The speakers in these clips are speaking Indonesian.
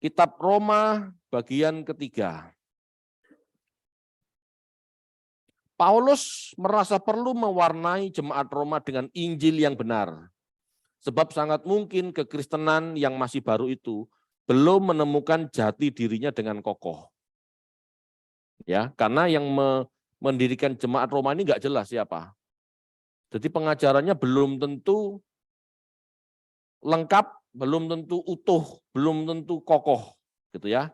Kitab Roma bagian ketiga. Paulus merasa perlu mewarnai jemaat Roma dengan Injil yang benar. Sebab sangat mungkin kekristenan yang masih baru itu belum menemukan jati dirinya dengan kokoh. Ya, karena yang mendirikan jemaat Roma ini nggak jelas siapa. Jadi pengajarannya belum tentu lengkap, belum tentu utuh, belum tentu kokoh, gitu ya.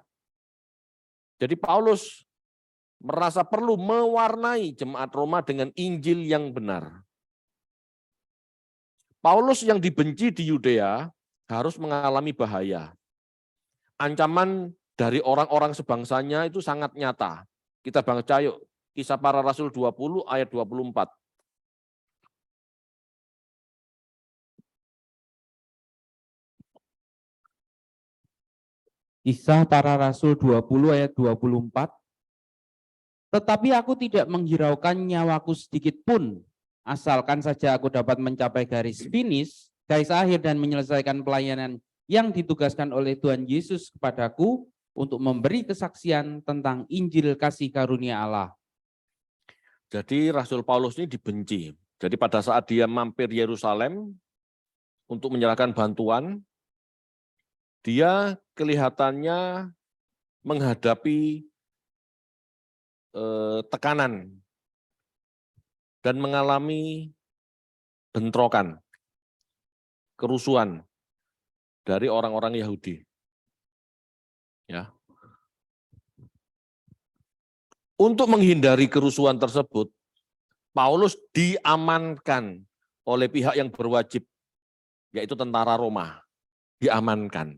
Jadi Paulus merasa perlu mewarnai jemaat Roma dengan Injil yang benar. Paulus yang dibenci di Yudea harus mengalami bahaya. Ancaman dari orang-orang sebangsanya itu sangat nyata. Kita baca yuk, Kisah Para Rasul 20 ayat 24. Kisah Para Rasul 20 ayat 24. Tetapi aku tidak menghiraukan nyawaku sedikit pun, asalkan saja aku dapat mencapai garis finish, garis akhir dan menyelesaikan pelayanan yang ditugaskan oleh Tuhan Yesus kepadaku untuk memberi kesaksian tentang Injil kasih karunia Allah. Jadi Rasul Paulus ini dibenci. Jadi pada saat dia mampir Yerusalem untuk menyerahkan bantuan, dia kelihatannya menghadapi tekanan dan mengalami bentrokan, kerusuhan dari orang-orang Yahudi. Ya. Untuk menghindari kerusuhan tersebut, Paulus diamankan oleh pihak yang berwajib, yaitu tentara Roma, diamankan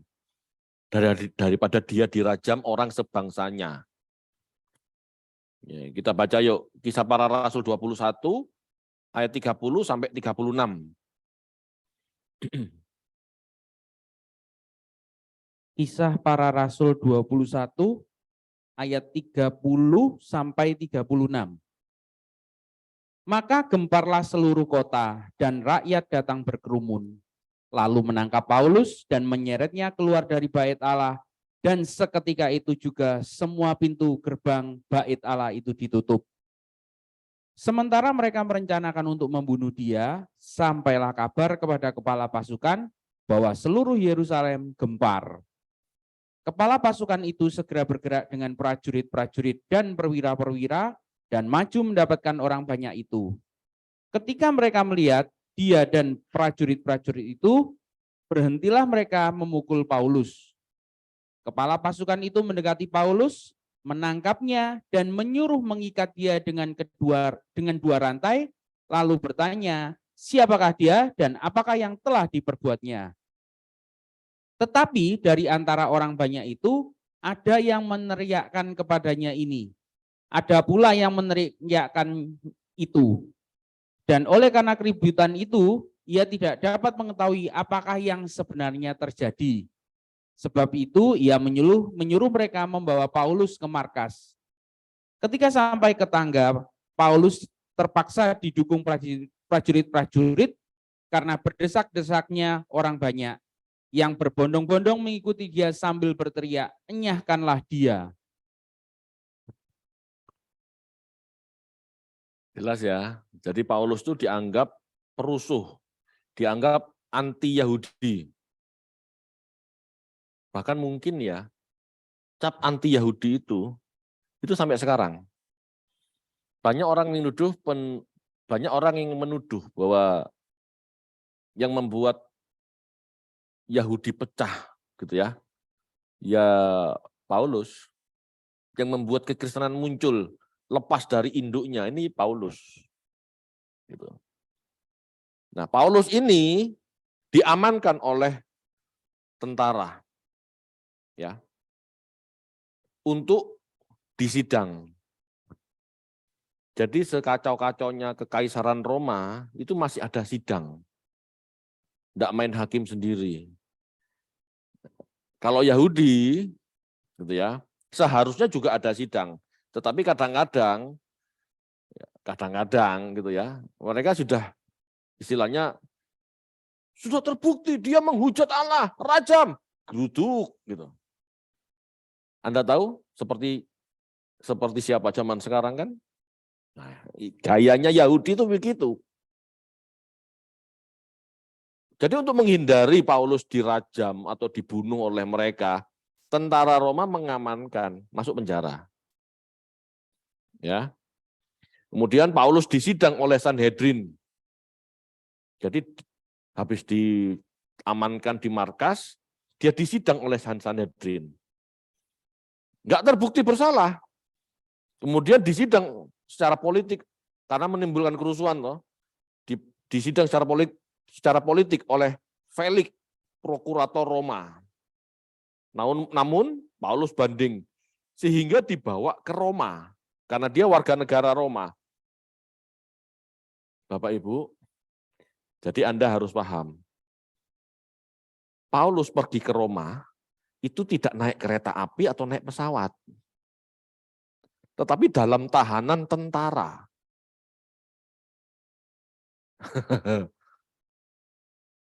daripada dia dirajam orang sebangsanya. Ya, kita baca yuk, Kisah Para Rasul 21, ayat 30 sampai 36. Kisah Para Rasul 21 ayat 30 sampai 36. Maka gemparlah seluruh kota dan rakyat datang berkerumun, lalu menangkap Paulus dan menyeretnya keluar dari bait Allah, dan seketika itu juga semua pintu gerbang bait Allah itu ditutup. Sementara mereka merencanakan untuk membunuh dia, sampailah kabar kepada kepala pasukan bahwa seluruh Yerusalem gempar. Kepala pasukan itu segera bergerak dengan prajurit-prajurit dan perwira-perwira dan maju mendapatkan orang banyak itu. Ketika mereka melihat dia dan prajurit-prajurit itu, berhentilah mereka memukul Paulus. Kepala pasukan itu mendekati Paulus, menangkapnya dan menyuruh mengikat dia dengan dua rantai, lalu bertanya, siapakah dia dan apakah yang telah diperbuatnya? Tetapi dari antara orang banyak itu, ada yang meneriakkan kepadanya ini. Ada pula yang meneriakkan itu. Dan oleh karena keributan itu, ia tidak dapat mengetahui apakah yang sebenarnya terjadi. Sebab itu, ia menyuruh mereka membawa Paulus ke markas. Ketika sampai ke tangga, Paulus terpaksa didukung prajurit-prajurit karena berdesak-desaknya orang banyak. Yang berbondong-bondong mengikuti dia sambil berteriak, enyahkanlah dia. Jelas ya, jadi Paulus itu dianggap perusuh, dianggap anti-Yahudi. Bahkan mungkin ya, cap anti-Yahudi itu sampai sekarang. Banyak orang yang menuduh bahwa yang membuat Yahudi pecah gitu ya Paulus, yang membuat kekristenan muncul lepas dari induknya ini Paulus gitu. Nah, Paulus ini diamankan oleh tentara ya untuk disidang. Jadi sekacau-kacaunya kekaisaran Roma itu masih ada sidang. Tidak main hakim sendiri. Kalau Yahudi, gitu ya, seharusnya juga ada sidang. Tetapi kadang-kadang gitu ya, mereka sudah istilahnya sudah terbukti dia menghujat Allah, rajam, geruduk gitu. Anda tahu seperti siapa zaman sekarang kan? Nah, gayanya Yahudi itu begitu. Jadi untuk menghindari Paulus dirajam atau dibunuh oleh mereka, tentara Roma mengamankan, masuk penjara. Ya. Kemudian Paulus disidang oleh Sanhedrin. Jadi habis diamankan di markas, dia disidang oleh Sanhedrin. Enggak terbukti bersalah. Kemudian disidang secara politik karena menimbulkan kerusuhan loh. Disidang secara politik oleh Felix, prokurator Roma. Namun Paulus banding sehingga dibawa ke Roma karena dia warga negara Roma. Bapak Ibu, jadi Anda harus paham. Paulus pergi ke Roma itu tidak naik kereta api atau naik pesawat. Tetapi dalam tahanan tentara.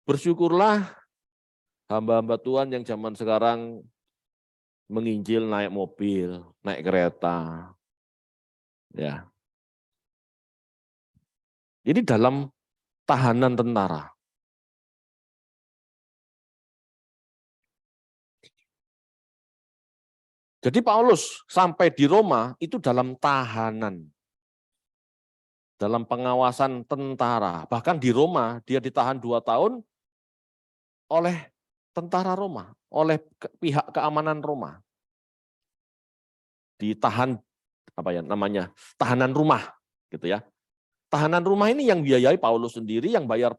Bersyukurlah hamba-hamba Tuhan yang zaman sekarang menginjil naik mobil, naik kereta. Ya. Jadi dalam tahanan tentara. Jadi Paulus sampai di Roma itu dalam tahanan. Dalam pengawasan tentara. Bahkan di Roma dia ditahan 2 tahun oleh tentara Roma, oleh pihak keamanan Roma. Ditahan tahanan rumah gitu ya. Tahanan rumah ini yang biayai Paulus sendiri, yang bayar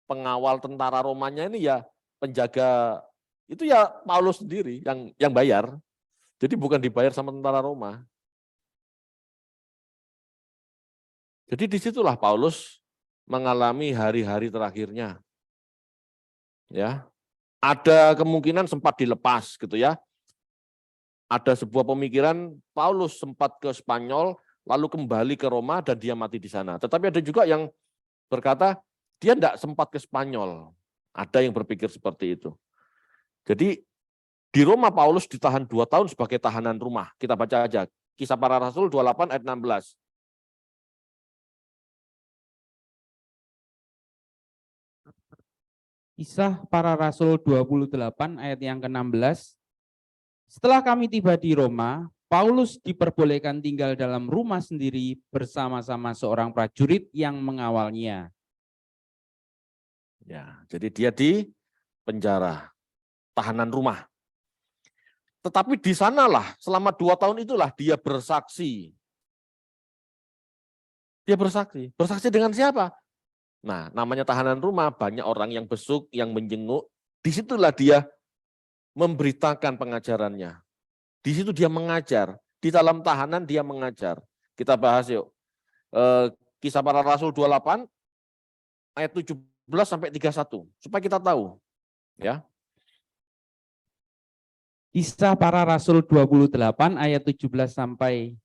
pengawal tentara Romanya ini ya penjaga itu ya Paulus sendiri yang bayar. Jadi bukan dibayar sama tentara Roma. Jadi disitulah Paulus mengalami hari-hari terakhirnya. Ya, ada kemungkinan sempat dilepas gitu ya. Ada sebuah pemikiran Paulus sempat ke Spanyol, lalu kembali ke Roma dan dia mati di sana. Tetapi ada juga yang berkata dia tidak sempat ke Spanyol. Ada yang berpikir seperti itu. Jadi di Roma Paulus ditahan 2 tahun sebagai tahanan rumah. Kita baca aja. Kisah Para Rasul 28 ayat 16. Kisah Para Rasul 28 ayat yang ke-16. Setelah kami tiba di Roma, Paulus diperbolehkan tinggal dalam rumah sendiri bersama-sama seorang prajurit yang mengawalnya. Ya, jadi dia di penjara, tahanan rumah. Tetapi di sanalah selama 2 tahun itulah dia bersaksi. Dia bersaksi. Bersaksi dengan siapa? Nah, namanya tahanan rumah, banyak orang yang besuk, yang menjenguk. Disitulah dia memberitakan pengajarannya. Di situ dia mengajar. Di dalam tahanan dia mengajar. Kita bahas yuk. Kisah Para Rasul 28 ayat 17 sampai 31 supaya kita tahu, ya. Kisah Para Rasul 28 ayat 17 sampai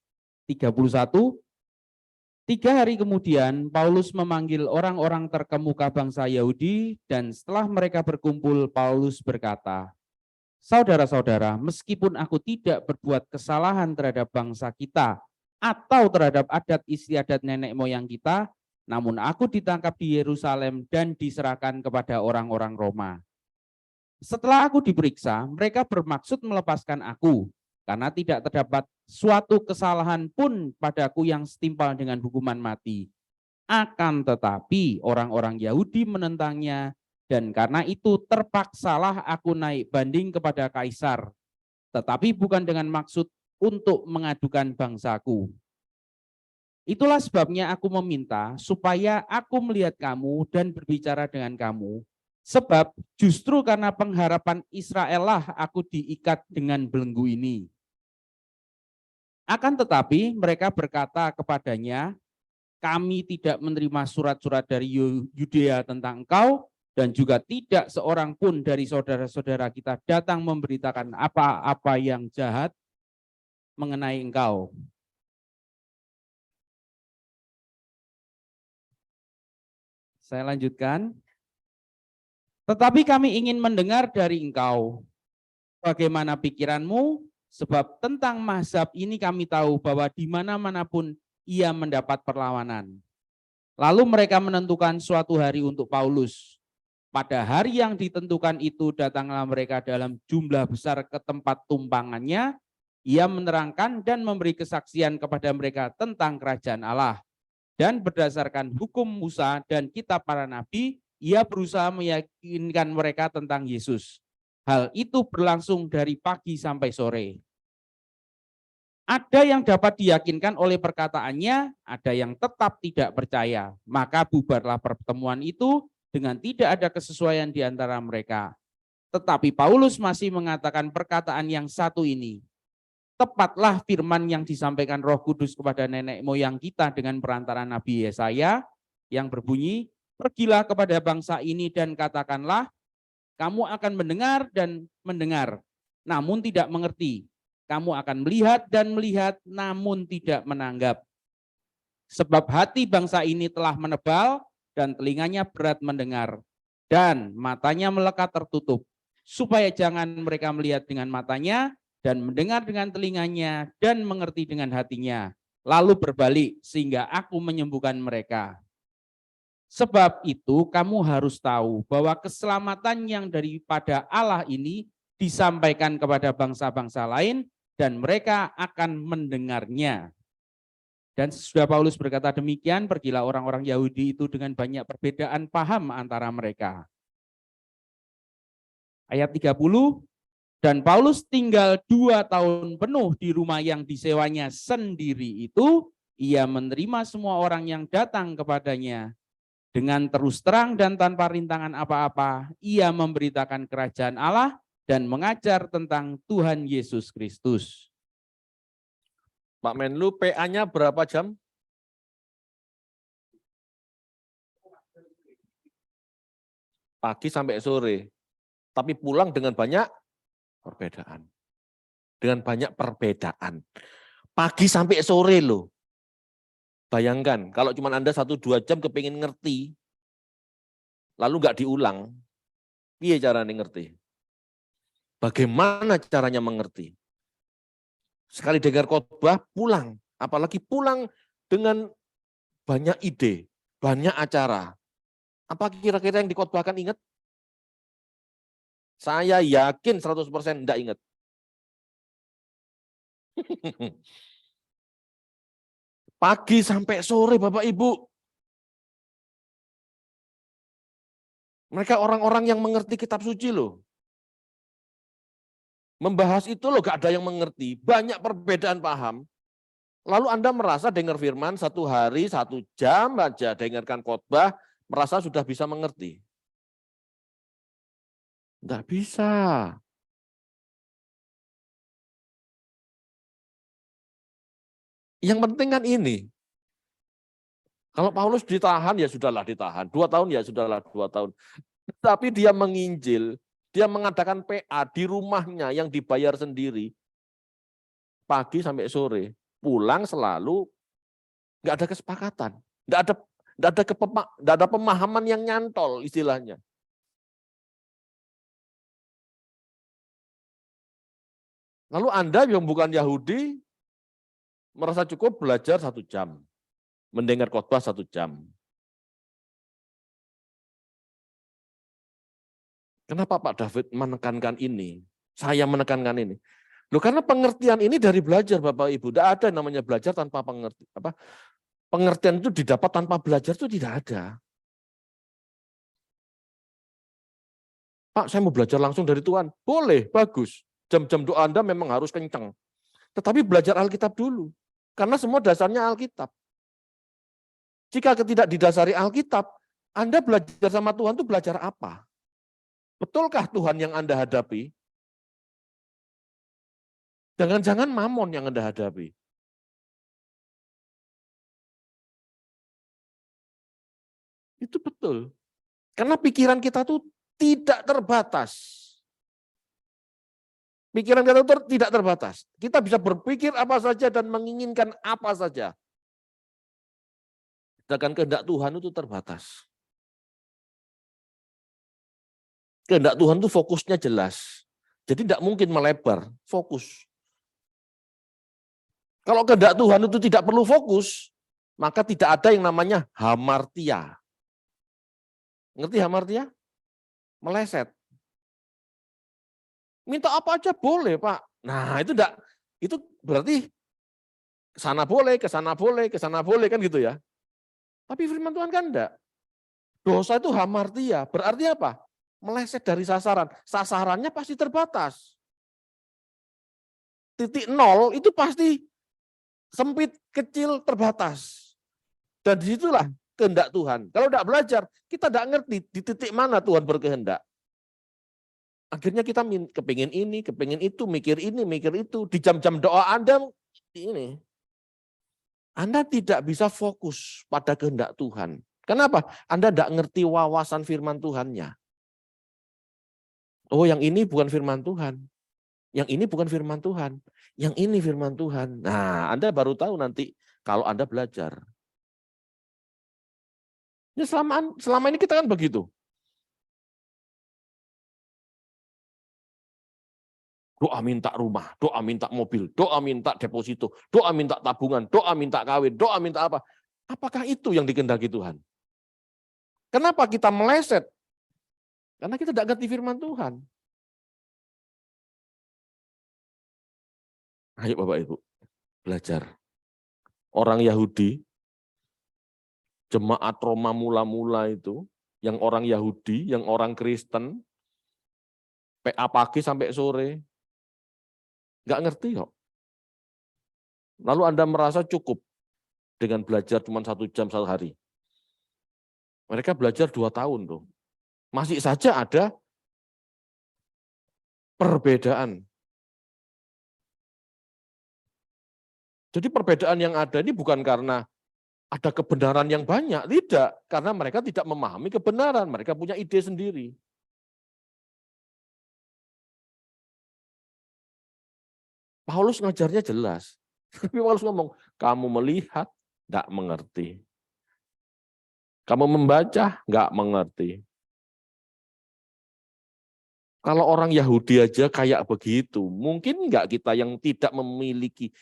31. 3 hari kemudian Paulus memanggil orang-orang terkemuka bangsa Yahudi dan setelah mereka berkumpul Paulus berkata, "Saudara-saudara, meskipun aku tidak berbuat kesalahan terhadap bangsa kita atau terhadap adat istiadat nenek moyang kita, namun aku ditangkap di Yerusalem dan diserahkan kepada orang-orang Roma. Setelah aku diperiksa, mereka bermaksud melepaskan aku, karena tidak terdapat suatu kesalahan pun padaku yang setimpal dengan hukuman mati. Akan tetapi orang-orang Yahudi menentangnya, dan karena itu terpaksalah aku naik banding kepada Kaisar, tetapi bukan dengan maksud untuk mengadukan bangsaku. Itulah sebabnya aku meminta supaya aku melihat kamu dan berbicara dengan kamu, sebab justru karena pengharapan Israel lah aku diikat dengan belenggu ini." Akan tetapi mereka berkata kepadanya, "Kami tidak menerima surat-surat dari Yudea tentang engkau, dan juga tidak seorang pun dari saudara-saudara kita datang memberitakan apa-apa yang jahat mengenai engkau." Saya lanjutkan. "Tetapi kami ingin mendengar dari engkau, bagaimana pikiranmu Sebab tentang mazhab ini kami tahu bahwa di mana-mana pun ia mendapat perlawanan. Lalu mereka menentukan suatu hari untuk Paulus. Pada hari yang ditentukan itu datanglah mereka dalam jumlah besar ke tempat tumpangannya. Ia menerangkan dan memberi kesaksian kepada mereka tentang kerajaan Allah. Dan berdasarkan hukum Musa dan kitab para nabi, ia berusaha meyakinkan mereka tentang Yesus. Hal itu berlangsung dari pagi sampai sore. Ada yang dapat diyakinkan oleh perkataannya, ada yang tetap tidak percaya. Maka bubarlah pertemuan itu dengan tidak ada kesesuaian di antara mereka. Tetapi Paulus masih mengatakan perkataan yang satu ini. Tepatlah firman yang disampaikan Roh Kudus kepada nenek moyang kita dengan perantara Nabi Yesaya yang berbunyi, pergilah kepada bangsa ini dan katakanlah, kamu akan mendengar dan mendengar, namun tidak mengerti. Kamu akan melihat dan melihat, namun tidak menanggap. Sebab hati bangsa ini telah menebal dan telinganya berat mendengar. Dan matanya melekat tertutup, supaya jangan mereka melihat dengan matanya dan mendengar dengan telinganya dan mengerti dengan hatinya. Lalu berbalik sehingga aku menyembuhkan mereka. Sebab itu kamu harus tahu bahwa keselamatan yang daripada Allah ini disampaikan kepada bangsa-bangsa lain, dan mereka akan mendengarnya. Dan sesudah Paulus berkata demikian, pergilah orang-orang Yahudi itu dengan banyak perbedaan paham antara mereka. Ayat 30, dan Paulus tinggal 2 tahun penuh di rumah yang disewanya sendiri itu, ia menerima semua orang yang datang kepadanya. Dengan terus terang dan tanpa rintangan apa-apa, ia memberitakan kerajaan Allah dan mengajar tentang Tuhan Yesus Kristus. Pak Menlu, PA-nya berapa jam? Pagi sampai sore. Tapi pulang dengan banyak perbedaan. Dengan banyak perbedaan. Pagi sampai sore loh. Bayangkan, kalau cuma Anda 1-2 jam kepingin ngerti, lalu nggak diulang, piye caranya ngerti? Bagaimana caranya mengerti? Sekali dengar khotbah, pulang. Apalagi pulang dengan banyak ide, banyak acara. Apa kira-kira yang dikhotbahkan ingat? Saya yakin 100% enggak ingat. Pagi sampai sore Bapak Ibu. Mereka orang-orang yang mengerti kitab suci loh. Membahas itu loh gak ada yang mengerti. Banyak perbedaan paham. Lalu Anda merasa dengar firman 1 hari 1 jam aja dengarkan khotbah, merasa sudah bisa mengerti. Enggak bisa. Yang penting kan ini. Kalau Paulus ditahan ya sudahlah ditahan. 2 tahun ya sudahlah 2 tahun. Tapi dia menginjil, dia mengadakan PA di rumahnya yang dibayar sendiri. Pagi sampai sore. Pulang selalu nggak ada kesepakatan. Nggak ada pemahaman yang nyantol istilahnya. Lalu Anda yang bukan Yahudi merasa cukup belajar 1 jam. Mendengar khotbah 1 jam. Kenapa Pak David menekankan ini? Saya menekankan ini. Loh, karena pengertian ini dari belajar Bapak Ibu. Tidak ada namanya belajar tanpa pengertian. Pengertian itu didapat tanpa belajar itu tidak ada. Pak, saya mau belajar langsung dari Tuhan. Boleh, bagus. Jam-jam doa Anda memang harus kencang. Tetapi belajar Alkitab dulu. Karena semua dasarnya Alkitab. Jika tidak didasari Alkitab, Anda belajar sama Tuhan itu belajar apa? Betulkah Tuhan yang Anda hadapi? Jangan-jangan mamon yang Anda hadapi. Itu betul. Karena pikiran kita tuh tidak terbatas. Pikiran kita itu tidak terbatas. Kita bisa berpikir apa saja dan menginginkan apa saja. Sedangkan kehendak Tuhan itu terbatas. Kehendak Tuhan itu fokusnya jelas. Jadi tidak mungkin melebar, fokus. Kalau kehendak Tuhan itu tidak perlu fokus, maka tidak ada yang namanya hamartia. Ngerti hamartia? Meleset. Minta apa aja boleh, Pak. Nah, itu berarti ke sana boleh, ke sana boleh, ke sana boleh, kan gitu ya. Tapi firman Tuhan kan enggak. Dosa itu hamartia, berarti apa? Meleset dari sasaran. Sasarannya pasti terbatas. Titik nol itu pasti sempit, kecil, terbatas. Dan disitulah kehendak Tuhan. Kalau tidak belajar, kita tidak ngerti di titik mana Tuhan berkehendak. Akhirnya kita kepingin ini, kepingin itu, mikir ini, mikir itu. Di jam-jam doa Anda, ini Anda tidak bisa fokus pada kehendak Tuhan. Kenapa? Anda tidak ngerti wawasan firman Tuhannya. Oh, yang ini bukan firman Tuhan. Yang ini bukan firman Tuhan. Yang ini firman Tuhan. Nah, Anda baru tahu nanti kalau Anda belajar. Ya, selama ini kita kan begitu. Doa minta rumah, doa minta mobil, doa minta deposito, doa minta tabungan, doa minta kawin, doa minta apa. Apakah itu yang dikehendaki Tuhan? Kenapa kita meleset? Karena kita tidak ngerti firman Tuhan. Ayo Bapak Ibu, belajar. Orang Yahudi, jemaat Roma mula-mula itu, yang orang Yahudi, yang orang Kristen, PA pagi sampai sore, nggak ngerti kok. Lalu Anda merasa cukup dengan belajar cuma 1 jam 1 hari. Mereka belajar 2 tahun tuh. Masih saja ada perbedaan. Jadi perbedaan yang ada ini bukan karena ada kebenaran yang banyak, tidak. Karena mereka tidak memahami kebenaran, mereka punya ide sendiri. Paulus ngajarnya jelas. Tapi Paulus ngomong, kamu melihat, nggak mengerti. Kamu membaca, nggak mengerti. Kalau orang Yahudi aja kayak begitu, mungkin nggak kita yang tidak memiliki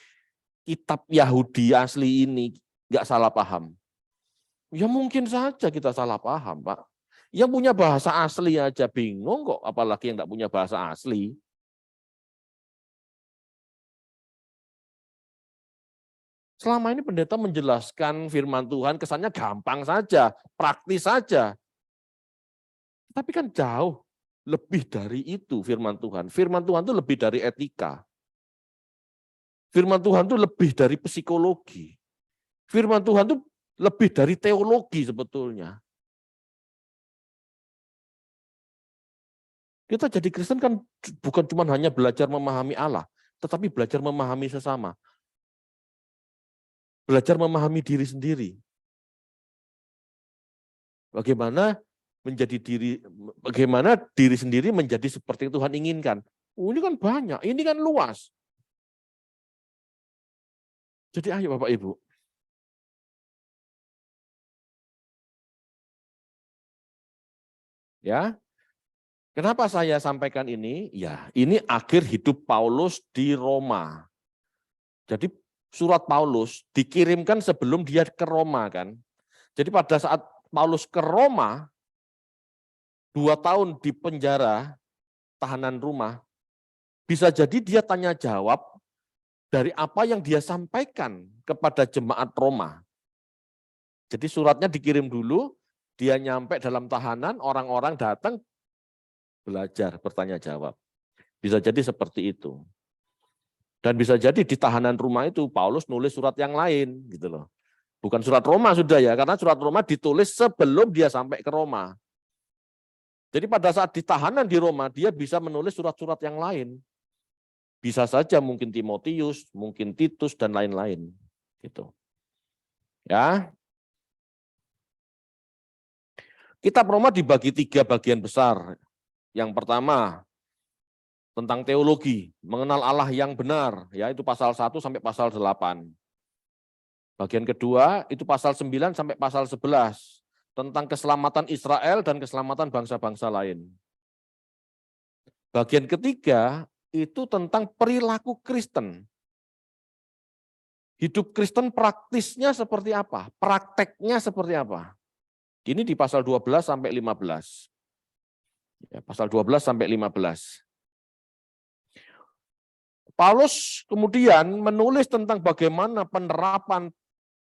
kitab Yahudi asli ini nggak salah paham? Ya mungkin saja kita salah paham, Pak. Yang punya bahasa asli aja bingung kok, apalagi yang nggak punya bahasa asli. Selama ini pendeta menjelaskan firman Tuhan kesannya gampang saja, praktis saja. Tapi kan jauh lebih dari itu firman Tuhan. Firman Tuhan itu lebih dari etika. Firman Tuhan itu lebih dari psikologi. Firman Tuhan itu lebih dari teologi sebetulnya. Kita jadi Kristen kan bukan cuma hanya belajar memahami Allah, tetapi belajar memahami sesama. Belajar memahami diri sendiri. Bagaimana diri sendiri menjadi seperti yang Tuhan inginkan. Oh, ini kan banyak, ini kan luas. Jadi ayo Bapak Ibu. Ya. Kenapa saya sampaikan ini? Ya, ini akhir hidup Paulus di Roma. Jadi surat Paulus dikirimkan sebelum dia ke Roma kan. Jadi pada saat Paulus ke Roma, 2 tahun di penjara, tahanan rumah, bisa jadi dia tanya jawab dari apa yang dia sampaikan kepada jemaat Roma. Jadi suratnya dikirim dulu, dia nyampe dalam tahanan, orang-orang datang belajar, bertanya jawab. Bisa jadi seperti itu. Dan bisa jadi di tahanan rumah itu Paulus nulis surat yang lain gitu loh. Bukan surat Roma sudah ya, karena surat Roma ditulis sebelum dia sampai ke Roma. Jadi pada saat di tahanan di Roma, dia bisa menulis surat-surat yang lain. Bisa saja mungkin Timotius, mungkin Titus, dan lain-lain. Gitu. Ya. Kitab Roma dibagi 3 bagian besar. Yang pertama, tentang teologi, mengenal Allah yang benar, ya itu pasal 1 sampai pasal 8. Bagian kedua, itu pasal 9 sampai pasal 11. Tentang keselamatan Israel dan keselamatan bangsa-bangsa lain. Bagian ketiga, itu tentang perilaku Kristen. Hidup Kristen praktisnya seperti apa? Prakteknya seperti apa? Ini di pasal 12 sampai 15. Ya, pasal 12 sampai 15. Paulus kemudian menulis tentang bagaimana penerapan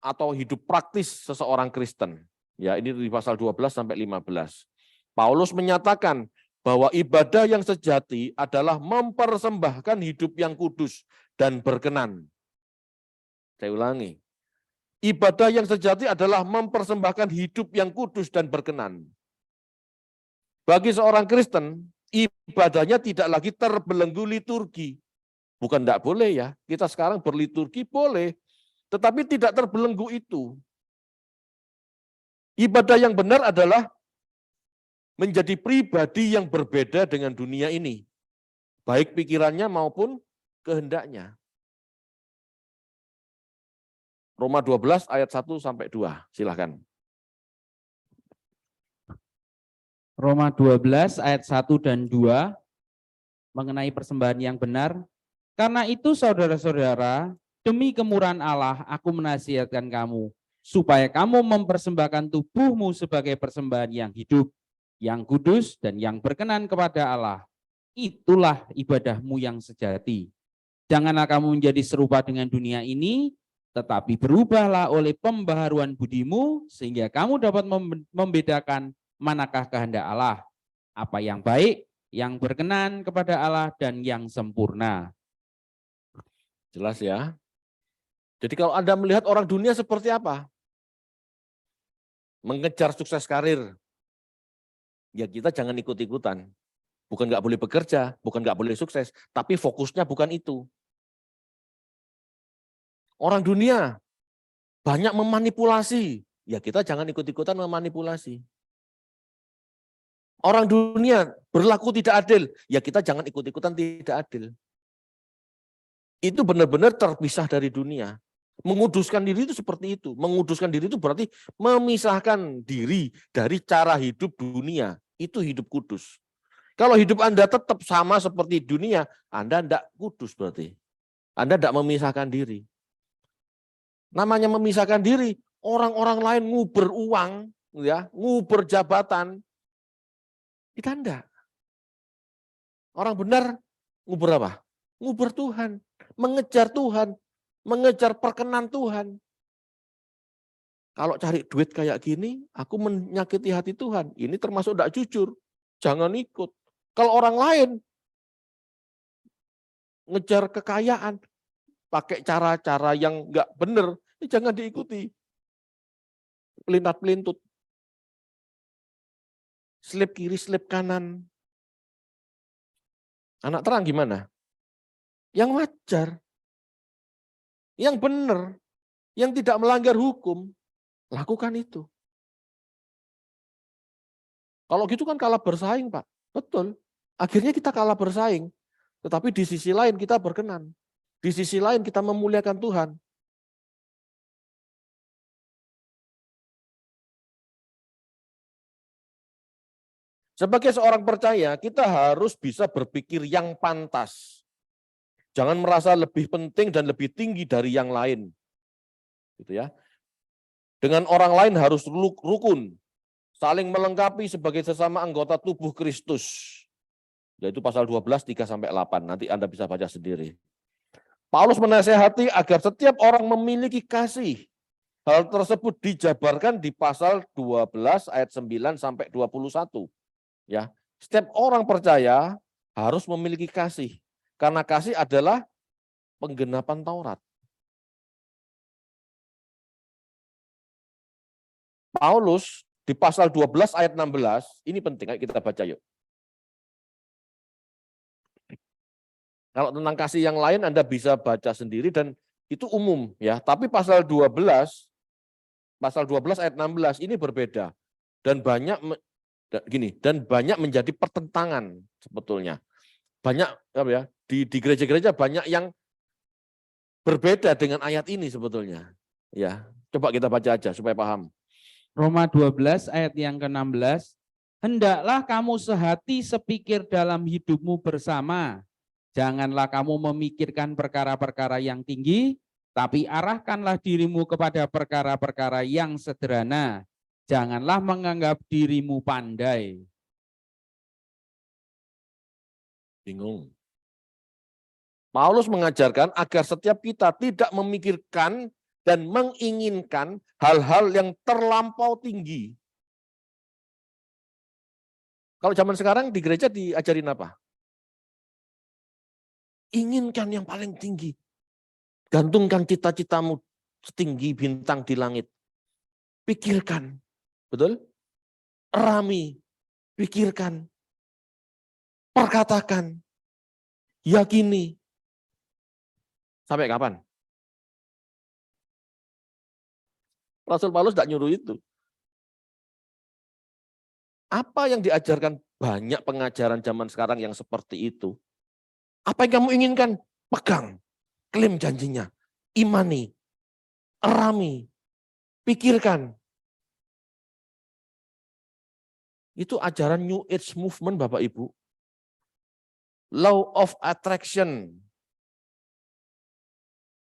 atau hidup praktis seseorang Kristen. Ya, ini di pasal 12 sampai 15. Paulus menyatakan bahwa ibadah yang sejati adalah mempersembahkan hidup yang kudus dan berkenan. Saya ulangi. Ibadah yang sejati adalah mempersembahkan hidup yang kudus dan berkenan. Bagi seorang Kristen, ibadahnya tidak lagi terbelenggu liturgi. Bukan tidak boleh ya, kita sekarang berliturgi boleh, tetapi tidak terbelenggu itu. Ibadah yang benar adalah menjadi pribadi yang berbeda dengan dunia ini, baik pikirannya maupun kehendaknya. Roma 12 ayat 1 sampai 2, silakan. Roma 12 ayat 1 dan 2 mengenai persembahan yang benar. Karena itu saudara-saudara, demi kemurahan Allah aku menasihatkan kamu, supaya kamu mempersembahkan tubuhmu sebagai persembahan yang hidup, yang kudus dan yang berkenan kepada Allah. Itulah ibadahmu yang sejati. Janganlah kamu menjadi serupa dengan dunia ini, tetapi berubahlah oleh pembaharuan budimu, sehingga kamu dapat membedakan manakah kehendak Allah, apa yang baik, yang berkenan kepada Allah, dan yang sempurna. Jelas ya. Jadi kalau Anda melihat orang dunia seperti apa? Mengejar sukses karir. Ya kita jangan ikut-ikutan. Bukan nggak boleh bekerja, bukan nggak boleh sukses, tapi fokusnya bukan itu. Orang dunia banyak memanipulasi. Ya kita jangan ikut-ikutan memanipulasi. Orang dunia berlaku tidak adil. Ya kita jangan ikut-ikutan tidak adil. Itu benar-benar terpisah dari dunia. Menguduskan diri itu seperti itu. Menguduskan diri itu berarti memisahkan diri dari cara hidup dunia. Itu hidup kudus. Kalau hidup Anda tetap sama seperti dunia, Anda tidak kudus berarti. Anda tidak memisahkan diri. Namanya memisahkan diri, orang-orang lain nguber uang, ya, nguber jabatan. Kita enggak. Orang benar nguber apa? Nguber Tuhan, mengejar Tuhan, mengejar perkenan Tuhan. Kalau cari duit kayak gini, aku menyakiti hati Tuhan. Ini termasuk enggak jujur. Jangan ikut. Kalau orang lain ngejar kekayaan, pakai cara-cara yang enggak benar, jangan diikuti. Pelintat-pelintut. Slip kiri, slip kanan. Anak terang gimana? Yang wajar, yang benar, yang tidak melanggar hukum, lakukan itu. Kalau gitu kan kalah bersaing, Pak. Betul. Akhirnya kita kalah bersaing. Tetapi di sisi lain kita berkenan. Di sisi lain kita memuliakan Tuhan. Sebagai seorang percaya, kita harus bisa berpikir yang pantas. Jangan merasa lebih penting dan lebih tinggi dari yang lain. Gitu ya. Dengan orang lain harus rukun, saling melengkapi sebagai sesama anggota tubuh Kristus. Yaitu pasal 12, 3-8. Nanti Anda bisa baca sendiri. Paulus menasihati agar setiap orang memiliki kasih. Hal tersebut dijabarkan di pasal 12 ayat 9 sampai 21. Ya, setiap orang percaya harus memiliki kasih. Karena kasih adalah penggenapan Taurat. Paulus di pasal 12 ayat 16, ini penting, ayo kita baca yuk. Kalau tentang kasih yang lain Anda bisa baca sendiri dan itu umum ya, tapi pasal 12 ayat 16 ini berbeda dan banyak menjadi pertentangan sebetulnya. Banyak ya, di gereja-gereja banyak yang berbeda dengan ayat ini sebetulnya. Ya, coba kita baca aja supaya paham. Roma 12 ayat yang ke-16, hendaklah kamu sehati sepikir dalam hidupmu bersama. Janganlah kamu memikirkan perkara-perkara yang tinggi, Tapi arahkanlah dirimu kepada perkara-perkara yang sederhana. Janganlah menganggap dirimu pandai. Bingung. Paulus mengajarkan agar setiap kita tidak memikirkan dan menginginkan hal-hal yang terlampau tinggi. Kalau zaman sekarang di gereja diajarin apa? Inginkan yang paling tinggi. Gantungkan cita-citamu setinggi bintang di langit. Pikirkan. Betul? Rami. Pikirkan. Perkatakan. Yakini. Sampai kapan? Rasul Paulus tidak nyuruh itu. Apa yang diajarkan banyak pengajaran zaman sekarang yang seperti itu? Apa yang kamu inginkan? Pegang. Klaim janjinya. Imani. Rami. Pikirkan. Itu ajaran New Age Movement, Bapak Ibu. Law of Attraction.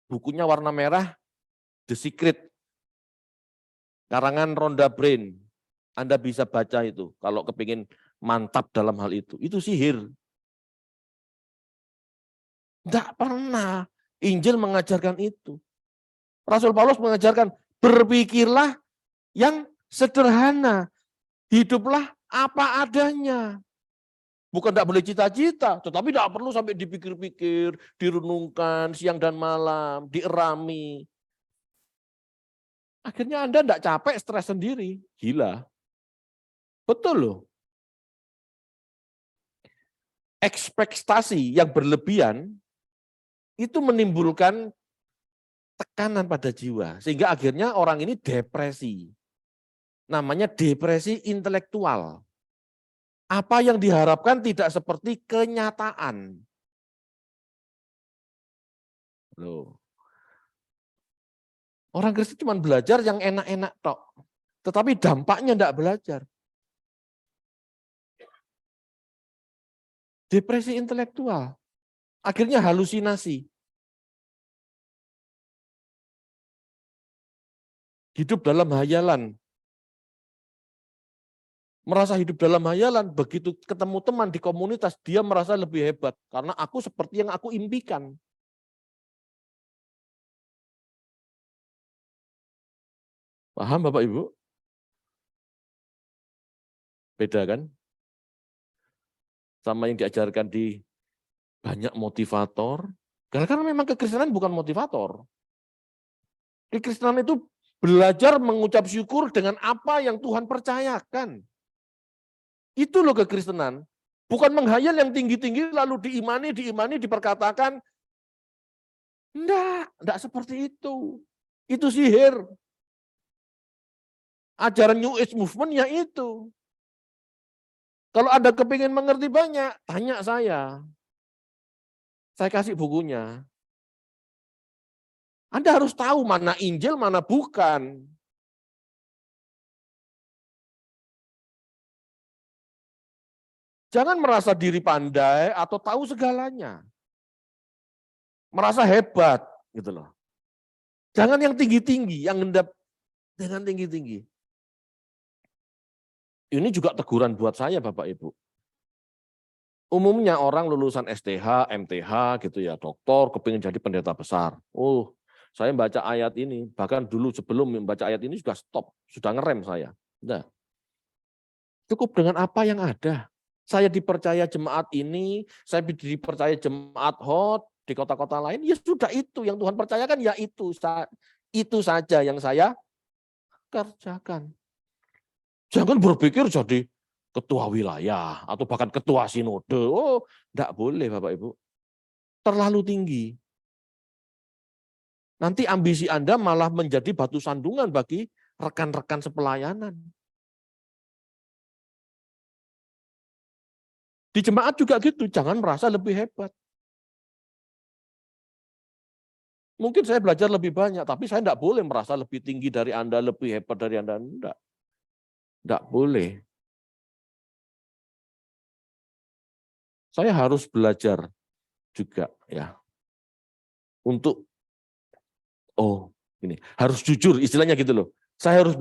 Bukunya warna merah, The Secret. Karangan Rhonda Brain. Anda bisa baca itu kalau kepingin mantap dalam hal itu. Itu sihir. Tidak pernah Injil mengajarkan itu. Rasul Paulus mengajarkan berpikirlah yang sederhana. Hiduplah apa adanya. Bukan tidak boleh cita-cita, tetapi tidak perlu sampai dipikir-pikir, direnungkan siang dan malam, dierami. Akhirnya Anda tidak capek, stres sendiri. Gila. Betul loh. Ekspektasi yang berlebihan itu menimbulkan tekanan pada jiwa. Sehingga akhirnya orang ini depresi. Namanya depresi intelektual. Apa yang diharapkan tidak seperti kenyataan. Loh. Orang Kristen cuma belajar yang enak-enak tok. Tetapi dampaknya tidak belajar. Depresi intelektual. Akhirnya halusinasi. Hidup dalam hayalan. Merasa hidup dalam hayalan, begitu ketemu teman di komunitas, dia merasa lebih hebat. Karena aku seperti yang aku impikan. Paham Bapak Ibu? Beda kan? Sama yang diajarkan di banyak motivator. Karena memang kekristenan bukan motivator. Kekristenan itu belajar mengucap syukur dengan apa yang Tuhan percayakan. Itu loh kekristenan. Bukan menghayal yang tinggi-tinggi lalu diimani, diperkatakan. Enggak seperti itu. Itu sihir. Ajaran New Age Movement ya itu. Kalau Anda kepingin mengerti banyak, tanya saya. Saya kasih bukunya. Anda harus tahu mana Injil, mana bukan. Jangan merasa diri pandai atau tahu segalanya. Merasa hebat, gitu loh. Jangan yang tinggi-tinggi, yang hendap dengan tinggi-tinggi. Ini juga teguran buat saya, Bapak Ibu. Umumnya orang lulusan STH, MTH gitu ya, doktor, kepingin jadi pendeta besar. Oh, saya baca ayat ini, bahkan dulu sebelum membaca ayat ini juga stop, sudah ngerem saya. Nah, cukup dengan apa yang ada. Saya dipercaya jemaat ini, saya dipercaya jemaat hot di kota-kota lain, ya sudah itu yang Tuhan percayakan, ya itu saja yang saya kerjakan. Jangan berpikir jadi ketua wilayah atau bahkan ketua sinode. Oh, enggak boleh Bapak Ibu. Terlalu tinggi. Nanti ambisi Anda malah menjadi batu sandungan bagi rekan-rekan sepelayanan. Di jemaat juga gitu, jangan merasa lebih hebat. Mungkin saya belajar lebih banyak, tapi saya enggak boleh merasa lebih tinggi dari Anda, lebih hebat dari Anda. Enggak boleh. Saya harus belajar juga ya untuk Oh, ini harus jujur, istilahnya gitu loh. Saya harus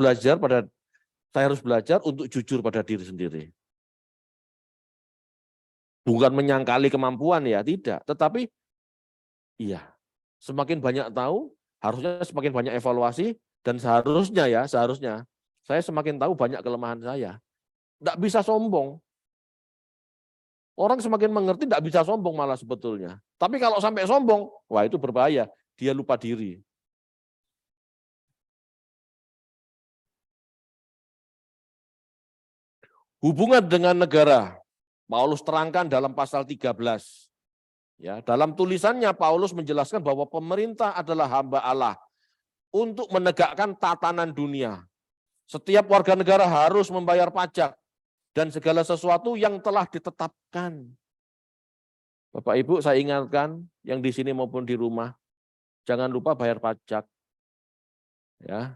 belajar untuk jujur pada diri sendiri. Bukan menyangkali kemampuan ya, tidak. Tetapi iya, semakin banyak tahu, harusnya semakin banyak evaluasi, dan seharusnya saya semakin tahu banyak kelemahan saya. Tidak bisa sombong. Orang semakin mengerti tidak bisa sombong malah sebetulnya. Tapi kalau sampai sombong, wah itu berbahaya. Dia lupa diri. Hubungan dengan negara, Paulus terangkan dalam pasal 13. Ya, dalam tulisannya Paulus menjelaskan bahwa pemerintah adalah hamba Allah untuk menegakkan tatanan dunia. Setiap warga negara harus membayar pajak dan segala sesuatu yang telah ditetapkan. Bapak Ibu, saya ingatkan yang di sini maupun di rumah, jangan lupa bayar pajak. Ya.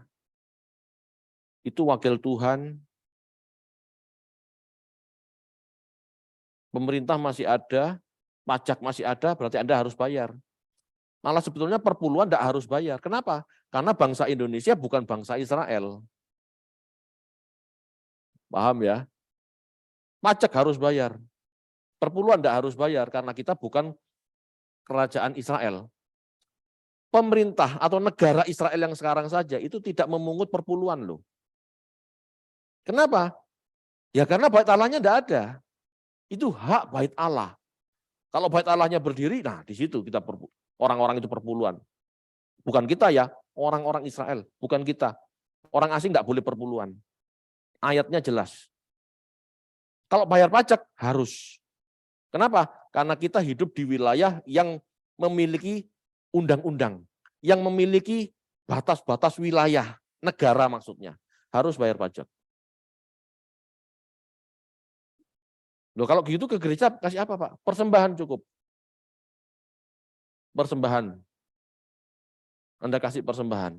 Itu wakil Tuhan. Pemerintah masih ada, pajak masih ada, berarti Anda harus bayar. Malah sebetulnya perpuluhan tidak harus bayar. Kenapa? Karena bangsa Indonesia bukan bangsa Israel. Paham ya? Pajak harus bayar. Perpuluhan tidak harus bayar karena kita bukan kerajaan Israel. Pemerintah atau negara Israel yang sekarang saja itu tidak memungut perpuluhan loh. Kenapa? Ya karena bait Allahnya tidak ada. Itu hak bait Allah. Kalau bait Allahnya berdiri, nah di situ kita orang-orang itu perpuluhan. Bukan kita ya, orang-orang Israel, bukan kita. Orang asing tidak boleh perpuluhan. Ayatnya jelas. Kalau bayar pajak harus. Kenapa? Karena kita hidup di wilayah yang memiliki undang-undang, yang memiliki batas-batas wilayah, negara maksudnya. Harus bayar pajak. Loh, kalau gitu ke gereja kasih apa Pak? Persembahan cukup. Persembahan. Anda kasih persembahan.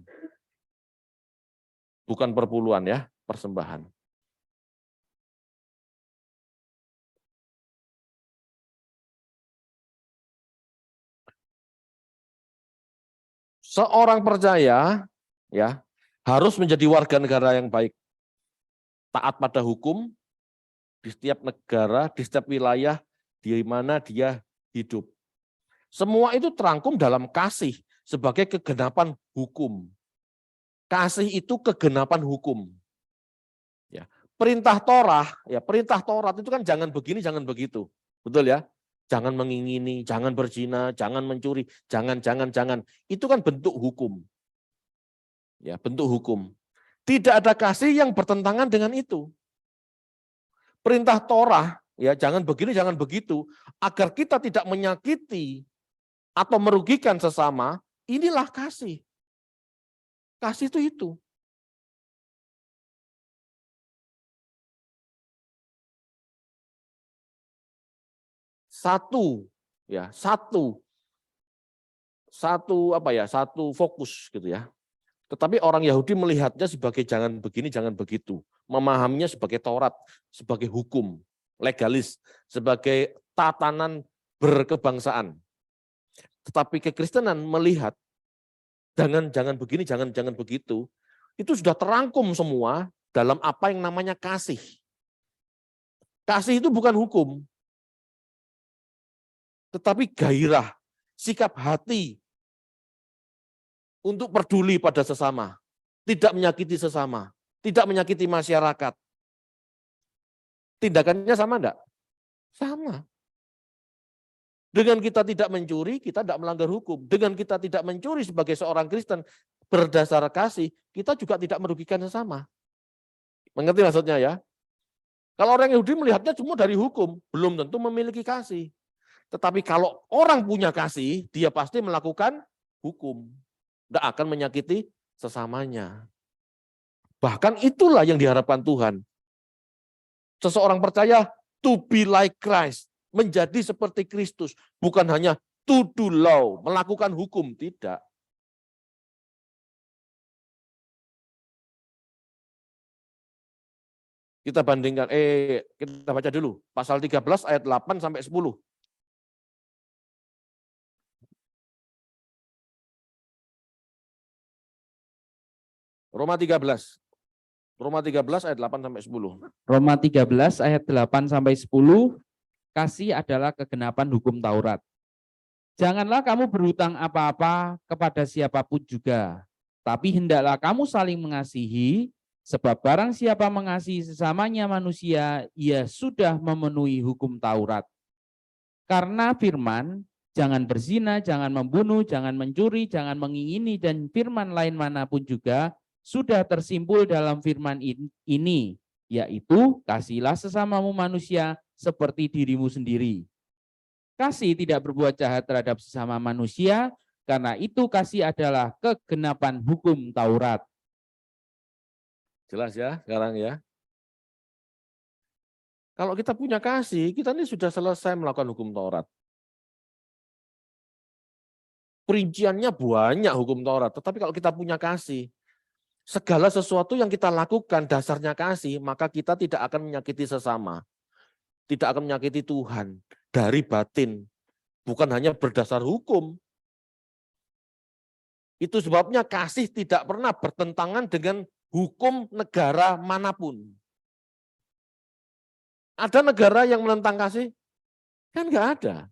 Bukan perpuluhan ya, persembahan. Seorang percaya ya harus menjadi warga negara yang baik. Taat pada hukum di setiap negara, di setiap wilayah di mana dia hidup. Semua itu terangkum dalam kasih sebagai kegenapan hukum. Kasih itu kegenapan hukum. Ya. Perintah Torah itu kan jangan begini, jangan begitu. Betul ya? Jangan mengingini, jangan berzina, jangan mencuri, jangan. Itu kan bentuk hukum. Ya, bentuk hukum. Tidak ada kasih yang bertentangan dengan itu. Perintah Torah, ya jangan begini, jangan begitu, agar kita tidak menyakiti atau merugikan sesama, inilah kasih. Kasih itu. Satu fokus gitu ya. Tetapi orang Yahudi melihatnya sebagai jangan begini, jangan begitu. Memahaminya sebagai Taurat, sebagai hukum, legalis, sebagai tatanan berkebangsaan. Tetapi kekristenan melihat jangan begini, jangan begitu. Itu sudah terangkum semua dalam apa yang namanya kasih. Kasih itu bukan hukum, tetapi gairah, sikap hati untuk peduli pada sesama, tidak menyakiti sesama, tidak menyakiti masyarakat. Tindakannya sama enggak? Sama. Dengan kita tidak mencuri, kita tidak melanggar hukum. Dengan kita tidak mencuri sebagai seorang Kristen, berdasar kasih, kita juga tidak merugikan sesama. Mengerti maksudnya ya? Kalau orang Yahudi melihatnya cuma dari hukum, belum tentu memiliki kasih. Tetapi kalau orang punya kasih, dia pasti melakukan hukum. Tidak akan menyakiti sesamanya. Bahkan itulah yang diharapkan Tuhan. Seseorang percaya to be like Christ, menjadi seperti Kristus, bukan hanya to do law, melakukan hukum, tidak. Kita bandingkan, kita baca dulu, pasal 13 ayat 8 sampai 10. Roma 13. Roma 13 ayat 8 sampai 10. Roma 13 ayat 8 sampai 10, kasih adalah kegenapan hukum Taurat. Janganlah kamu berhutang apa-apa kepada siapapun juga, tapi hendaklah kamu saling mengasihi, sebab barang siapa mengasihi sesamanya manusia, ia sudah memenuhi hukum Taurat. Karena firman, jangan berzina, jangan membunuh, jangan mencuri, jangan mengingini, dan firman lain manapun juga sudah tersimpul dalam firman ini, yaitu kasihilah sesamamu manusia seperti dirimu sendiri. Kasih tidak berbuat jahat terhadap sesama manusia, karena itu kasih adalah kegenapan hukum Taurat. Jelas ya sekarang ya. Kalau kita punya kasih, kita ini sudah selesai melakukan hukum Taurat. Perinciannya banyak hukum Taurat, tetapi kalau kita punya kasih, segala sesuatu yang kita lakukan dasarnya kasih, maka kita tidak akan menyakiti sesama. Tidak akan menyakiti Tuhan dari batin, bukan hanya berdasar hukum. Itu sebabnya kasih tidak pernah bertentangan dengan hukum negara manapun. Ada negara yang menentang kasih? Kan nggak ada.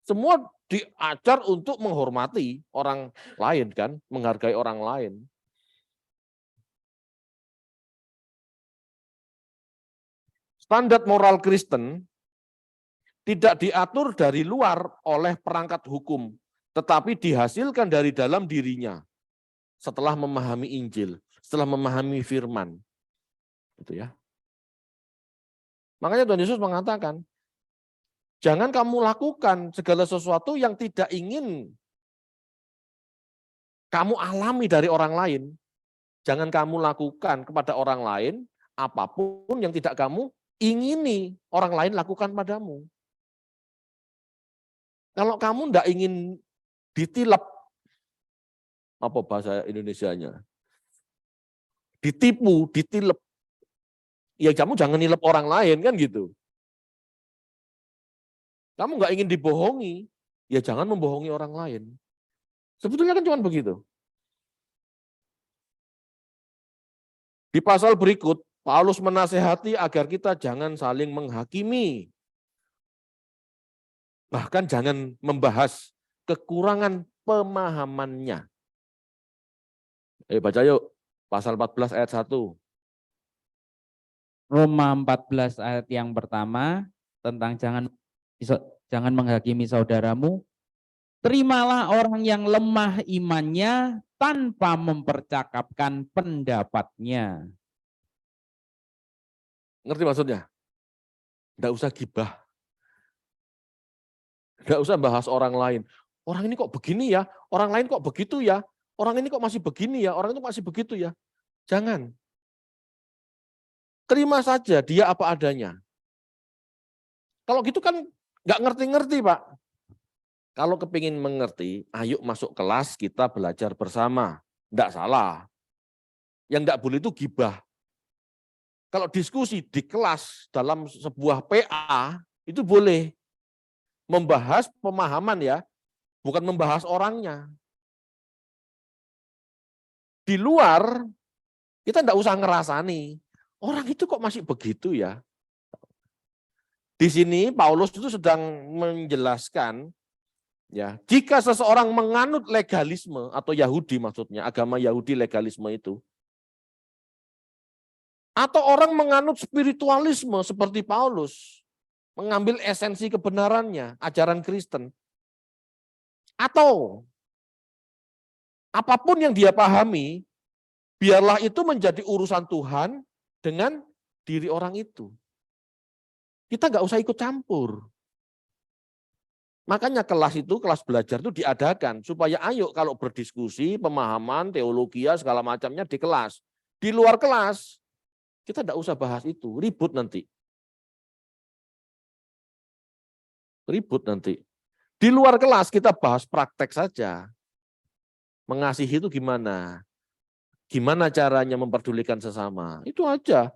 Semua diajar untuk menghormati orang lain kan, menghargai orang lain. Standar moral Kristen tidak diatur dari luar oleh perangkat hukum, tetapi dihasilkan dari dalam dirinya setelah memahami Injil, setelah memahami firman. Gitu ya. Makanya Tuhan Yesus mengatakan, jangan kamu lakukan segala sesuatu yang tidak ingin kamu alami dari orang lain. Jangan kamu lakukan kepada orang lain apapun yang tidak kamu ingini orang lain lakukan padamu. Kalau kamu tidak ingin ditilep, apa bahasa Indonesianya? Ditipu, ditilep. Ya kamu jangan nilep orang lain kan gitu. Kamu nggak ingin dibohongi, ya jangan membohongi orang lain. Sebetulnya kan cuma begitu. Di pasal berikut, Paulus menasehati agar kita jangan saling menghakimi. Bahkan jangan membahas kekurangan pemahamannya. Baca yuk, pasal 14 ayat 1. Roma 14 ayat yang pertama tentang jangan menghakimi saudaramu. Terimalah orang yang lemah imannya tanpa mempercakapkan pendapatnya. Ngerti maksudnya? Nggak usah gibah. Nggak usah bahas orang lain. Orang ini kok begini ya, orang lain kok begitu ya, orang ini kok masih begini ya, orang itu masih begitu ya. Jangan. Terima saja dia apa adanya. Kalau gitu kan nggak ngerti-ngerti, Pak. Kalau kepingin mengerti, ayo masuk kelas kita belajar bersama. Nggak salah. Yang nggak boleh itu gibah. Kalau diskusi di kelas dalam sebuah PA, itu boleh. Membahas pemahaman ya, bukan membahas orangnya. Di luar, kita nggak usah ngerasani. Orang itu kok masih begitu ya. Di sini Paulus itu sedang menjelaskan, ya, jika seseorang menganut legalisme atau Yahudi maksudnya, agama Yahudi legalisme itu, atau orang menganut spiritualisme seperti Paulus, mengambil esensi kebenarannya, ajaran Kristen, atau apapun yang dia pahami, biarlah itu menjadi urusan Tuhan dengan diri orang itu. Kita nggak usah ikut campur. Makanya kelas belajar itu diadakan supaya ayo kalau berdiskusi, pemahaman, teologi, segala macamnya di kelas. Di luar kelas, kita nggak usah bahas itu, ribut nanti. Ribut nanti. Di luar kelas kita bahas praktek saja. Mengasihi itu gimana? Gimana caranya memperdulikan sesama? Itu aja.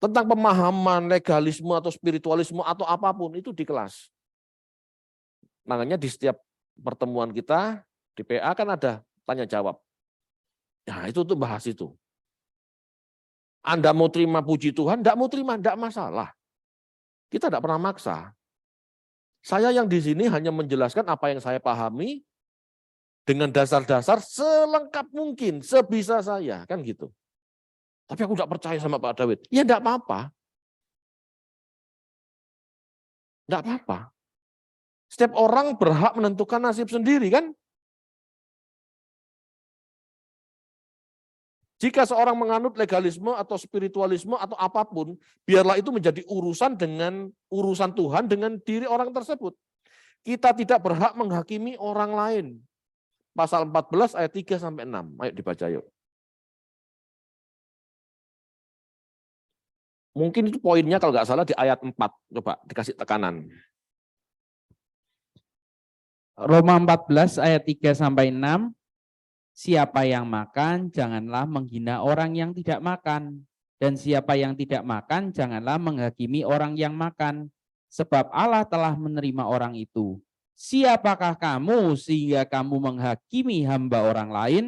Tentang pemahaman, legalisme atau spiritualisme atau apapun itu di kelas. Makanya di setiap pertemuan kita di PA kan ada tanya jawab. Nah, itu tuh bahas itu. Anda mau terima puji Tuhan, enggak mau terima, enggak masalah. Kita enggak pernah maksa. Saya yang di sini hanya menjelaskan apa yang saya pahami dengan dasar-dasar selengkap mungkin, sebisa saya, kan gitu. Tapi aku enggak percaya sama Pak David. Ya enggak apa-apa. Enggak apa-apa. Setiap orang berhak menentukan nasib sendiri, kan? Jika seorang menganut legalisme atau spiritualisme atau apapun, biarlah itu menjadi urusan Tuhan dengan diri orang tersebut. Kita tidak berhak menghakimi orang lain. Pasal 14 ayat 3 sampai 6. Ayo dibaca yuk. Mungkin itu poinnya kalau nggak salah di ayat 4. Coba dikasih tekanan. Roma 14 ayat 3 sampai 6. Siapa yang makan, janganlah menghina orang yang tidak makan. Dan siapa yang tidak makan, janganlah menghakimi orang yang makan. Sebab Allah telah menerima orang itu. Siapakah kamu sehingga kamu menghakimi hamba orang lain?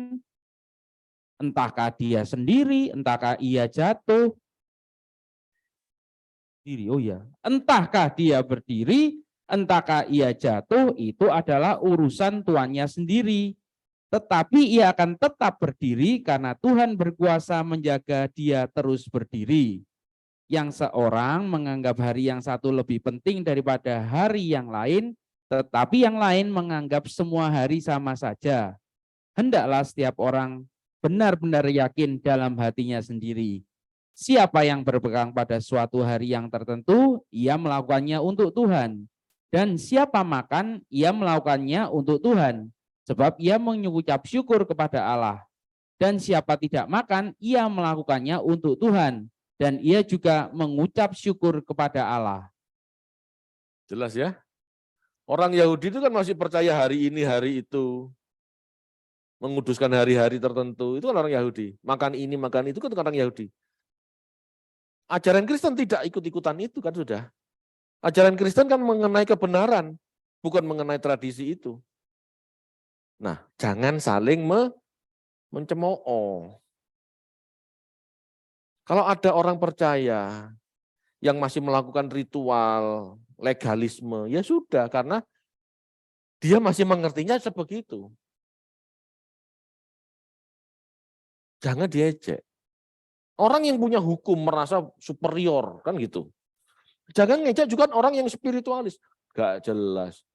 Entahkah dia sendiri, entahkah ia jatuh. Oh ya, entahkah dia berdiri, entahkah ia jatuh, itu adalah urusan tuannya sendiri. Tetapi ia akan tetap berdiri karena Tuhan berkuasa menjaga dia terus berdiri. Yang seorang menganggap hari yang satu lebih penting daripada hari yang lain, tetapi yang lain menganggap semua hari sama saja. Hendaklah setiap orang benar-benar yakin dalam hatinya sendiri. Siapa yang berpegang pada suatu hari yang tertentu, ia melakukannya untuk Tuhan. Dan siapa makan, ia melakukannya untuk Tuhan. Sebab ia mengucap syukur kepada Allah. Dan siapa tidak makan, ia melakukannya untuk Tuhan. Dan ia juga mengucap syukur kepada Allah. Jelas ya? Orang Yahudi itu kan masih percaya hari ini, hari itu. Menguduskan hari-hari tertentu. Itu kan orang Yahudi. Makan ini, makan itu kan orang Yahudi. Ajaran Kristen tidak ikut-ikutan itu kan sudah. Ajaran Kristen kan mengenai kebenaran, bukan mengenai tradisi itu. Nah, jangan saling mencemooh. Kalau ada orang percaya yang masih melakukan ritual, legalisme, ya sudah, karena dia masih mengertinya sebegitu. Jangan diejek. Orang yang punya hukum merasa superior, kan gitu. Jangan ngejek juga orang yang spiritualis. Gak jelas.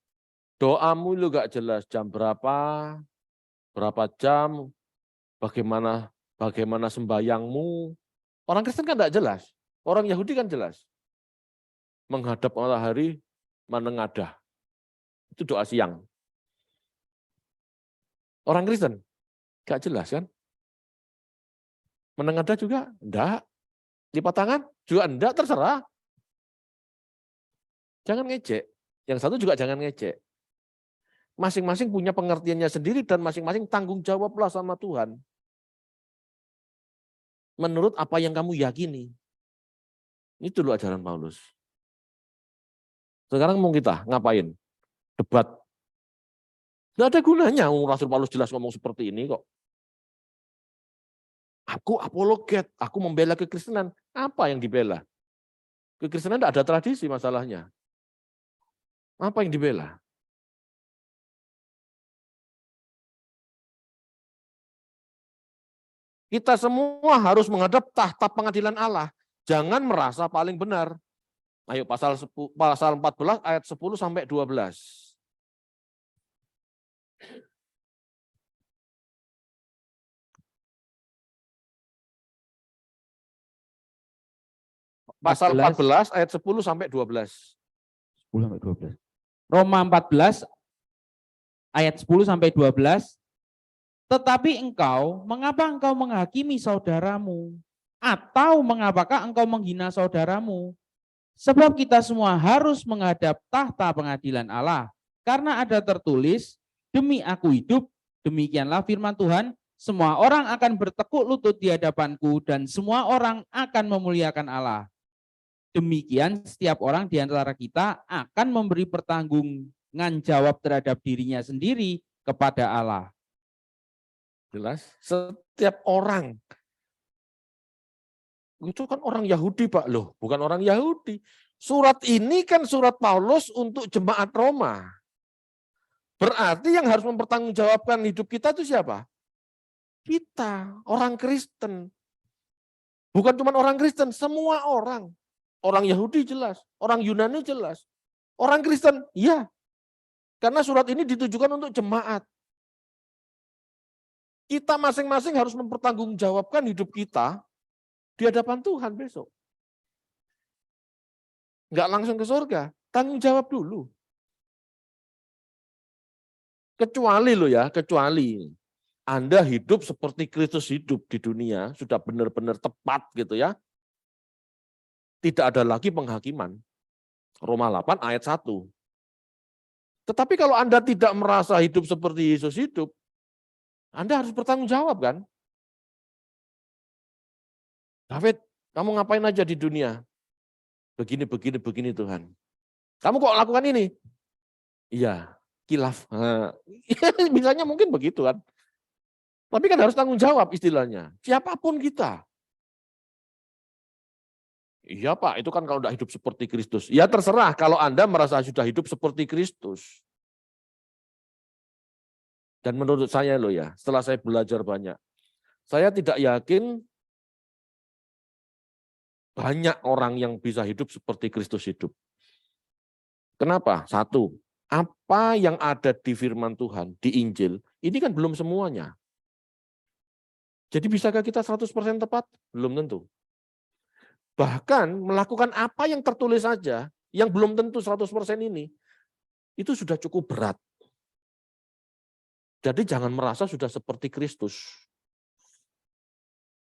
Doamu lu gak jelas, jam berapa jam, bagaimana sembayangmu. Orang Kristen kan gak jelas, orang Yahudi kan jelas. Menghadap matahari, menengadah. Itu doa siang. Orang Kristen gak jelas kan. Menengadah juga enggak. Lipat tangan juga enggak, terserah. Jangan ngejek. Yang satu juga jangan ngejek. Masing-masing punya pengertiannya sendiri dan masing-masing tanggung jawablah sama Tuhan. Menurut apa yang kamu yakini. Itu loh ajaran Paulus. Sekarang mau kita ngapain? Debat. Nggak ada gunanya, Rasul Paulus jelas ngomong seperti ini kok. Aku apologet, aku membela kekristenan. Apa yang dibela? Kekristenan tidak ada tradisi masalahnya. Apa yang dibela? Kita semua harus menghadap tahta pengadilan Allah. Jangan merasa paling benar. Ayo pasal 14 ayat 10 sampai 12. Pasal 14 ayat 10 sampai 12. 10 sampai 12. Roma 14 ayat 10 sampai 12. Tetapi mengapa engkau menghakimi saudaramu? Atau mengapakah engkau menghina saudaramu? Sebab kita semua harus menghadap tahta pengadilan Allah. Karena ada tertulis, demi aku hidup, demikianlah firman Tuhan, semua orang akan bertekuk lutut di hadapanku dan semua orang akan memuliakan Allah. Demikian setiap orang di antara kita akan memberi pertanggungan jawab terhadap dirinya sendiri kepada Allah. Jelas? Setiap orang. Itu kan orang Yahudi, Pak. Loh, bukan orang Yahudi. Surat ini kan surat Paulus untuk jemaat Roma. Berarti yang harus mempertanggungjawabkan hidup kita itu siapa? Kita, orang Kristen. Bukan cuma orang Kristen, semua orang. Orang Yahudi jelas, orang Yunani jelas. Orang Kristen, iya. Karena surat ini ditujukan untuk jemaat. Kita masing-masing harus mempertanggungjawabkan hidup kita di hadapan Tuhan besok. Enggak langsung ke surga, tanggung jawab dulu. Kecuali loh ya, kecuali Anda hidup seperti Kristus hidup di dunia, sudah benar-benar tepat gitu ya. Tidak ada lagi penghakiman. Roma 8 ayat 1. Tetapi kalau Anda tidak merasa hidup seperti Yesus hidup, Anda harus bertanggung jawab kan? David, kamu ngapain aja di dunia? Begini Tuhan. Kamu kok lakukan ini? Iya, kilaf. Misalnya mungkin begitu kan. Tapi kan harus tanggung jawab istilahnya. Siapapun kita. Iya Pak, itu kan kalau tidak hidup seperti Kristus. Ya terserah kalau Anda merasa sudah hidup seperti Kristus. Dan menurut saya loh ya, setelah saya belajar banyak, saya tidak yakin banyak orang yang bisa hidup seperti Kristus hidup. Kenapa? Satu, apa yang ada di firman Tuhan, di Injil, ini kan belum semuanya. Jadi bisakah kita 100% tepat? Belum tentu. Bahkan melakukan apa yang tertulis saja, yang belum tentu 100% ini, itu sudah cukup berat. Jadi jangan merasa sudah seperti Kristus.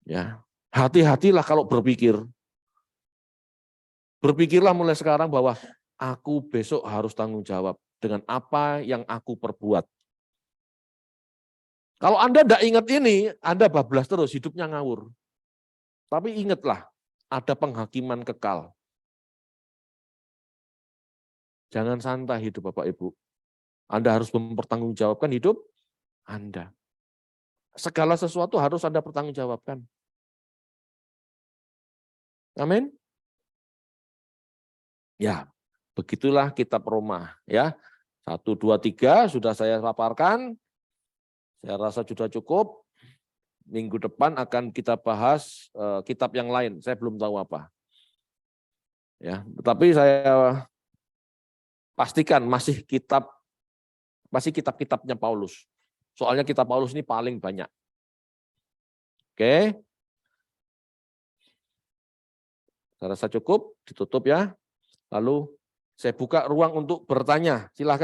Ya, hati-hatilah kalau berpikir. Berpikirlah mulai sekarang bahwa aku besok harus tanggung jawab dengan apa yang aku perbuat. Kalau Anda tidak ingat ini, Anda bablas terus, hidupnya ngawur. Tapi ingatlah, ada penghakiman kekal. Jangan santai hidup Bapak Ibu. Anda harus mempertanggungjawabkan hidup Anda. Segala sesuatu harus Anda pertanggungjawabkan. Amin. Ya, begitulah kitab Roma ya. 1, 2, 3 sudah saya paparkan. Saya rasa sudah cukup. Minggu depan akan kita bahas kitab yang lain. Saya belum tahu apa. Ya, tetapi saya pastikan masih kitab-kitabnya Paulus. Soalnya kitab Paulus ini paling banyak. Oke. Saya rasa cukup, ditutup ya. Lalu saya buka ruang untuk bertanya. Silakan.